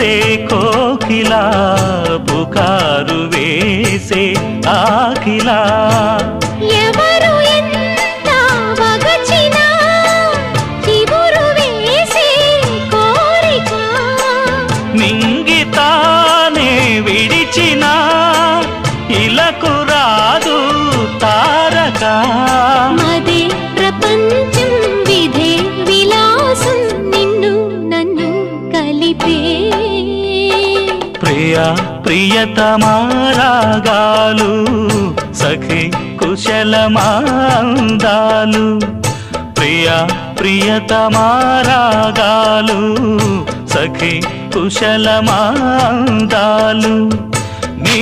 చేసే కోకిలా పుకారు వేసే ఆకిలా ఎవరు ఎంత వగచినా చివురు వేసే కోరిక నింగితానే విడిచిన ఇలకు రాదు తారక మదే ప్రపంచం విధే విలాసం నిన్ను నన్ను కలిపే ప్రియా ప్రియతమారాగాలు సఖి కుశలమాందాలు ప్రియా ప్రియతమారాగాలు సఖి కుశలమాందాలు నీ